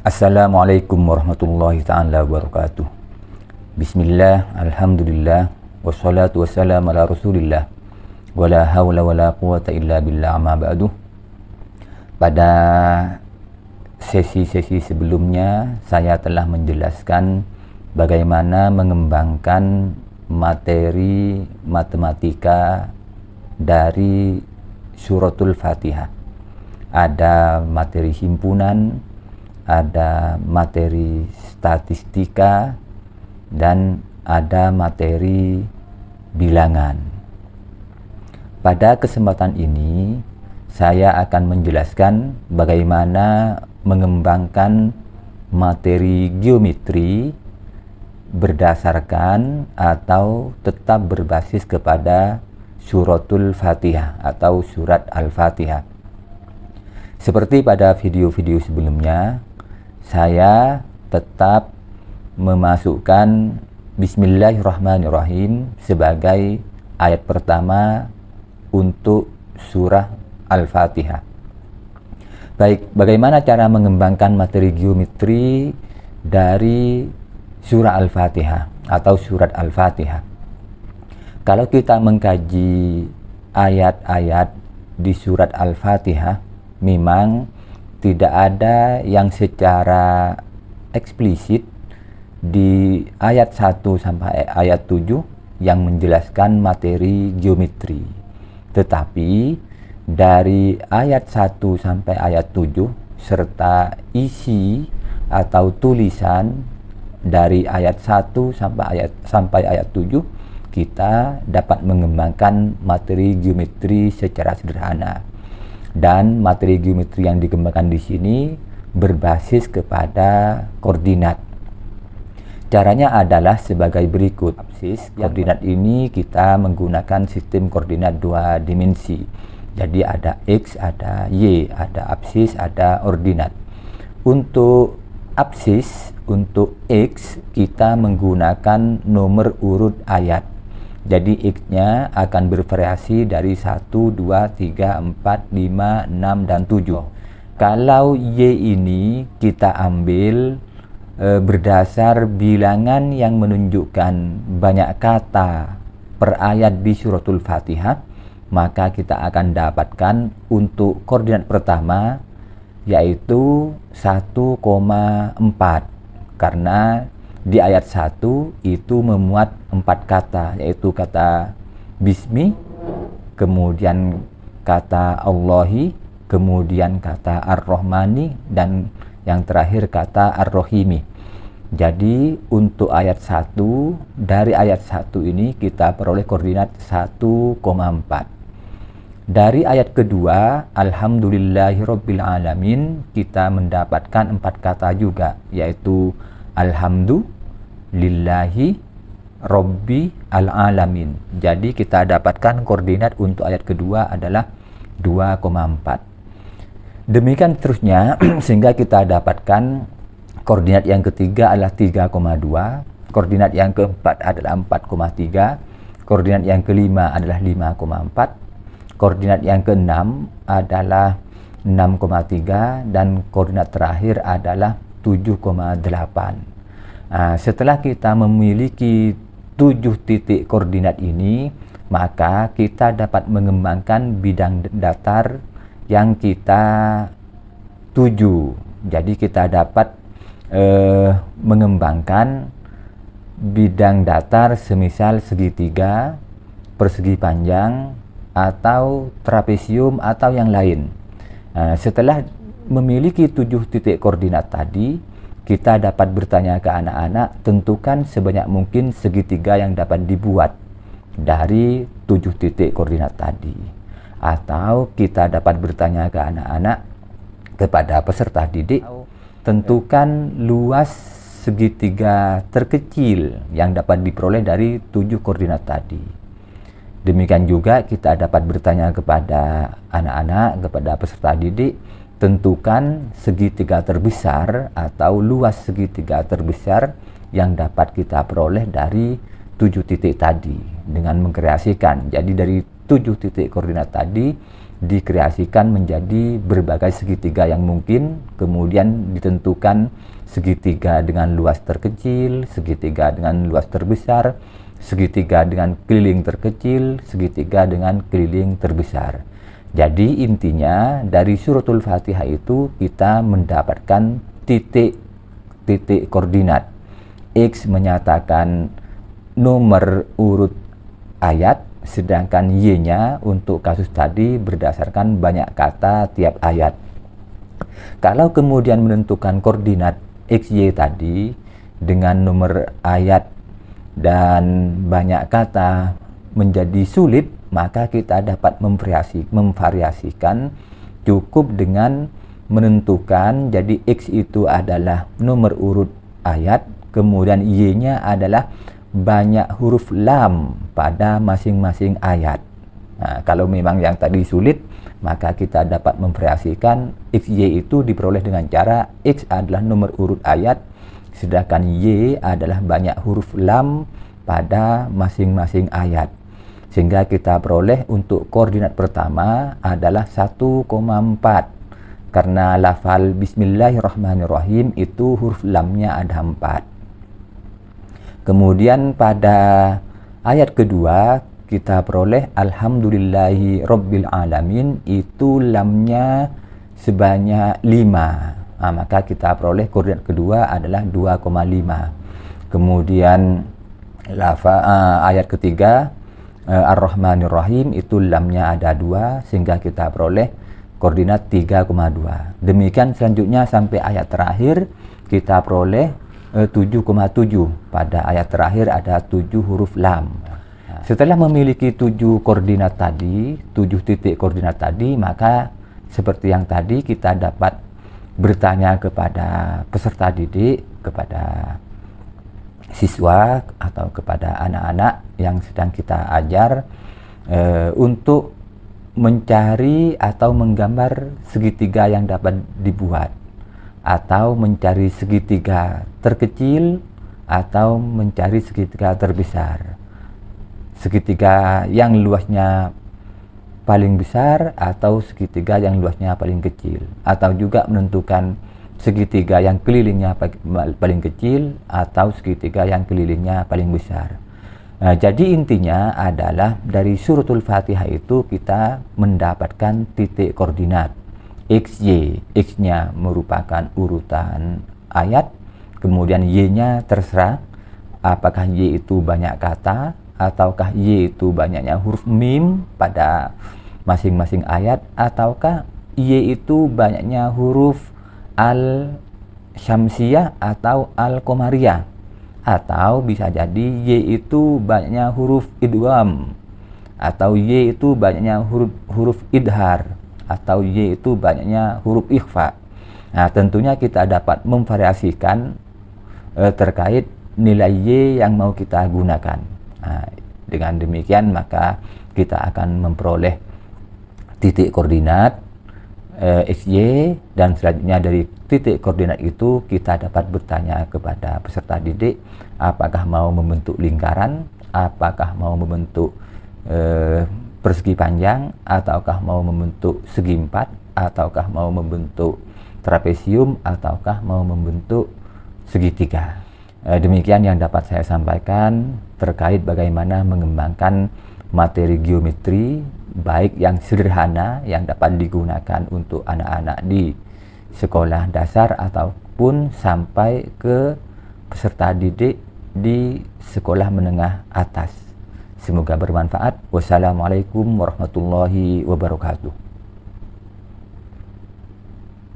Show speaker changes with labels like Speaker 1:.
Speaker 1: Assalamualaikum warahmatullahi ta'ala wabarakatuh. Bismillah, alhamdulillah, wassalatu wassalamu ala rasulillah, wala hawla wala quwata illa billah, amma ba'du. Pada sesi-sesi sebelumnya saya telah menjelaskan bagaimana mengembangkan materi matematika dari suratul Fatihah. Ada materi himpunan, ada materi statistika, dan ada materi bilangan. Pada kesempatan ini saya akan menjelaskan bagaimana mengembangkan materi geometri berdasarkan atau tetap berbasis kepada suratul Fatihah atau surat Al-Fatihah. Seperti pada video-video sebelumnya, saya tetap memasukkan Bismillahirrahmanirrahim sebagai ayat pertama untuk surah Al-Fatihah. Baik, bagaimana cara mengembangkan materi geometri dari surah Al-Fatihah atau surat Al-Fatihah? Kalau kita mengkaji ayat-ayat di surat Al-Fatihah, memang tidak ada yang secara eksplisit di ayat 1 sampai ayat 7 yang menjelaskan materi geometri. Tetapi dari ayat 1 sampai ayat 7 serta isi atau tulisan dari ayat 1 sampai ayat 7 kita dapat mengembangkan materi geometri secara sederhana. Dan materi geometri yang dikembangkan di sini berbasis kepada koordinat. Caranya adalah sebagai berikut. Absis koordinat ini kita menggunakan sistem koordinat 2 dimensi. Jadi ada X, ada Y, ada absis, ada ordinat. Untuk absis, untuk X kita menggunakan nomor urut ayat. Jadi X-nya akan bervariasi dari 1, 2, 3, 4, 5, 6, dan 7. Kalau Y ini kita ambil berdasar bilangan yang menunjukkan banyak kata per ayat di suratul Fatihah, maka kita akan dapatkan untuk koordinat pertama yaitu 1,4, karena di ayat 1 itu memuat 4 kata, yaitu kata Bismi, kemudian kata Allahi, kemudian kata Ar-Rahmani, dan yang terakhir kata Ar-Rahimi. Jadi untuk ayat 1, dari ayat 1 ini kita peroleh koordinat 1,4. Dari ayat kedua, Alhamdulillahirabbil alamin, kita mendapatkan 4 kata juga, yaitu Alhamdulillahi Rabbi al-alamin. Jadi kita dapatkan koordinat untuk ayat kedua adalah 2,4. Demikian terusnya sehingga kita dapatkan koordinat yang ketiga adalah 3,2, koordinat yang keempat adalah 4,3, koordinat yang kelima adalah 5,4, koordinat yang keenam adalah 6,3, dan koordinat terakhir adalah 7,8. Setelah kita memiliki 7 titik koordinat ini, maka kita dapat mengembangkan bidang datar yang kita tuju. Jadi kita dapat mengembangkan bidang datar semisal segitiga, persegi panjang, atau trapesium, atau yang lain. Setelah memiliki 7 titik koordinat tadi, kita dapat bertanya ke anak-anak, tentukan sebanyak mungkin segitiga yang dapat dibuat dari 7 titik koordinat tadi. Atau kita dapat bertanya ke anak-anak, kepada peserta didik, tentukan luas segitiga terkecil yang dapat diperoleh dari 7 koordinat tadi. Demikian juga kita dapat bertanya kepada anak-anak, kepada peserta didik, tentukan segitiga terbesar atau luas segitiga terbesar yang dapat kita peroleh dari 7 titik tadi dengan mengkreasikan. Jadi dari 7 titik koordinat tadi dikreasikan menjadi berbagai segitiga yang mungkin, kemudian ditentukan segitiga dengan luas terkecil, segitiga dengan luas terbesar, segitiga dengan keliling terkecil, segitiga dengan keliling terbesar. Jadi intinya dari suratul Fatihah itu kita mendapatkan titik koordinat. X menyatakan nomor urut ayat, sedangkan Y-nya untuk kasus tadi berdasarkan banyak kata tiap ayat. Kalau kemudian menentukan koordinat XY tadi dengan nomor ayat dan banyak kata menjadi sulit, maka kita dapat memvariasikan cukup dengan menentukan jadi X itu adalah nomor urut ayat, kemudian Y-nya adalah banyak huruf lam pada masing-masing ayat. Nah, kalau memang yang tadi sulit, maka kita dapat memvariasikan XY itu diperoleh dengan cara X adalah nomor urut ayat, sedangkan Y adalah banyak huruf lam pada masing-masing ayat. Sehingga kita peroleh untuk koordinat pertama adalah 1,4. Karena lafal Bismillahirrahmanirrahim itu huruf lamnya ada 4. Kemudian pada ayat kedua kita peroleh Alhamdulillahi Rabbil Alamin, itu lamnya sebanyak 5. Maka kita peroleh koordinat kedua adalah 2,5. Kemudian ayat ketiga Ar-Rahmanir-Rahim itu lamnya ada 2, sehingga kita peroleh koordinat 3,2. Demikian selanjutnya sampai ayat terakhir kita peroleh 7,7. Pada ayat terakhir ada 7 huruf lam. Setelah memiliki 7 koordinat tadi, 7 titik koordinat tadi, maka seperti yang tadi kita dapat bertanya kepada peserta didik, kepada siswa atau kepada anak-anak yang sedang kita ajar untuk mencari atau menggambar segitiga yang dapat dibuat, atau mencari segitiga terkecil atau mencari segitiga terbesar, segitiga yang luasnya paling besar atau segitiga yang luasnya paling kecil, atau juga menentukan segitiga yang kelilingnya paling kecil atau segitiga yang kelilingnya paling besar. Nah, jadi intinya adalah dari suratul Fatihah itu kita mendapatkan titik koordinat XY. X-nya merupakan urutan ayat, kemudian Y-nya terserah apakah Y itu banyak kata ataukah Y itu banyaknya huruf mim pada masing-masing ayat, ataukah Y itu banyaknya huruf al-syamsiyah atau al-qamariyah, atau bisa jadi Y itu banyaknya huruf idgham, atau Y itu banyaknya huruf idhar, atau Y itu banyaknya huruf ikhfa. Nah, tentunya kita dapat memvariasikan terkait nilai Y yang mau kita gunakan. Nah, dengan demikian maka kita akan memperoleh titik koordinat XY, dan selanjutnya dari titik koordinat itu kita dapat bertanya kepada peserta didik apakah mau membentuk lingkaran, apakah mau membentuk persegi panjang, ataukah mau membentuk segi empat, ataukah mau membentuk trapesium, ataukah mau membentuk segitiga. Demikian yang dapat saya sampaikan terkait bagaimana mengembangkan materi geometri, baik yang sederhana yang dapat digunakan untuk anak-anak di sekolah dasar ataupun sampai ke peserta didik di sekolah menengah atas. Semoga bermanfaat. Wassalamualaikum warahmatullahi wabarakatuh.